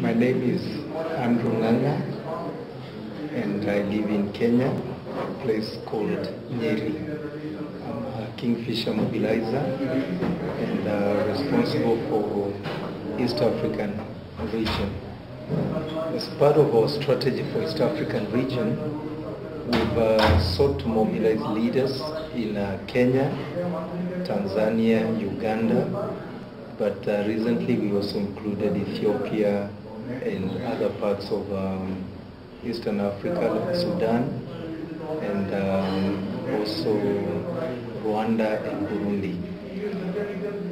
My name is Andrew Nganga and I live in Kenya, a place called Nyeri. I'm a Kingfisher mobilizer and responsible for East African region. As part of our strategy for East African region, we've sought to mobilize leaders in Kenya, Tanzania, Uganda, but recently we also included Ethiopia and other parts of Eastern Africa, like Sudan, and also Rwanda and Burundi.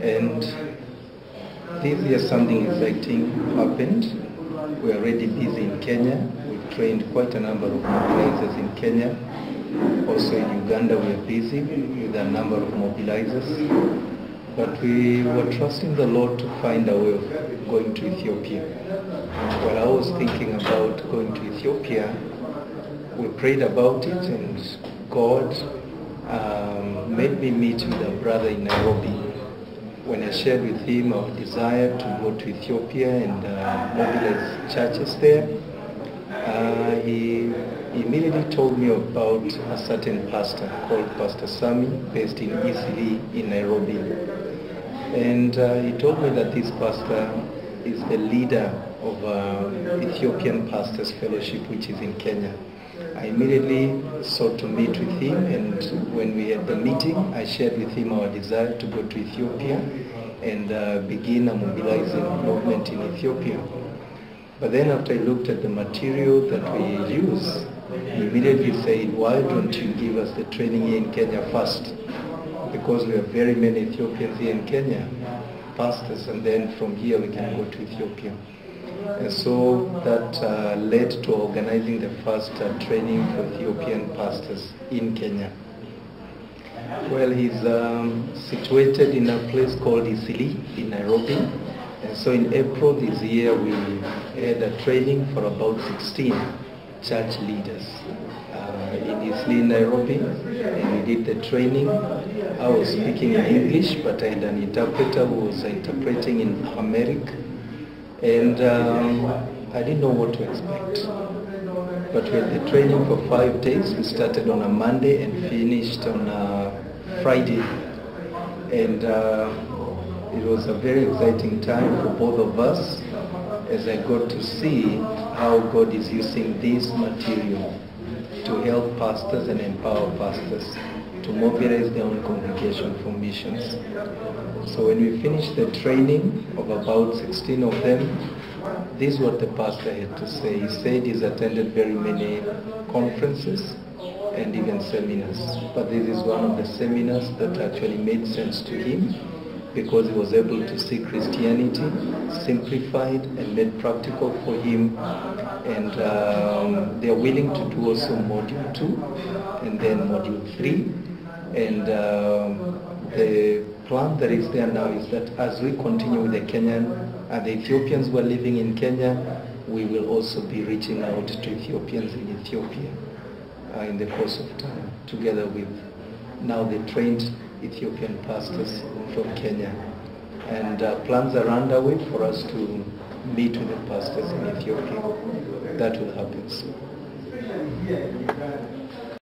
And this year something exciting happened. We are already busy in Kenya. We've trained quite a number of mobilizers in Kenya. Also in Uganda we are busy with a number of mobilizers. But we were trusting the Lord to find a way of going to Ethiopia. While I was thinking about going to Ethiopia, we prayed about it and God made me meet with a brother in Nairobi. When I shared with him our desire to go to Ethiopia and mobilize churches there, he immediately told me about a certain pastor called Pastor Sami, based in Eastleigh in Nairobi. And he told me that this pastor is the leader of Ethiopian Pastors Fellowship, which is in Kenya. I immediately sought to meet with him, and when we had the meeting, I shared with him our desire to go to Ethiopia and begin a mobilizing movement in Ethiopia. But then after I looked at the material that we use, he immediately said, why don't you give us the training here in Kenya first? Because we have very many Ethiopians here in Kenya, pastors, and then from here we can go to Ethiopia. And so that led to organizing the first training for Ethiopian pastors in Kenya. Well, he's situated in a place called Eastleigh in Nairobi. And so in April this year we had a training for about 16 church leaders in Eastleigh, Nairobi, and we did the training. I was speaking in English, but I had an interpreter who was interpreting in Amharic, and I didn't know what to expect. But we had the training for 5 days. We started on a Monday and finished on a Friday, and it was a very exciting time for both of us as I got to see how God is using this material to help pastors and empower pastors to mobilize their own congregation for missions. So when we finished the training of about 16 of them, this is what the pastor had to say. He said he's attended very many conferences and even seminars, but this is one of the seminars that actually made sense to him, because he was able to see Christianity simplified and made practical for him. And they are willing to do also Module 2 and then Module 3. And the plan that is there now is that as we continue with the the Ethiopians who are living in Kenya, we will also be reaching out to Ethiopians in Ethiopia in the course of time, together with now the trained Ethiopian pastors from Kenya. And plans are underway for us to meet with the pastors in Ethiopia. That will happen soon.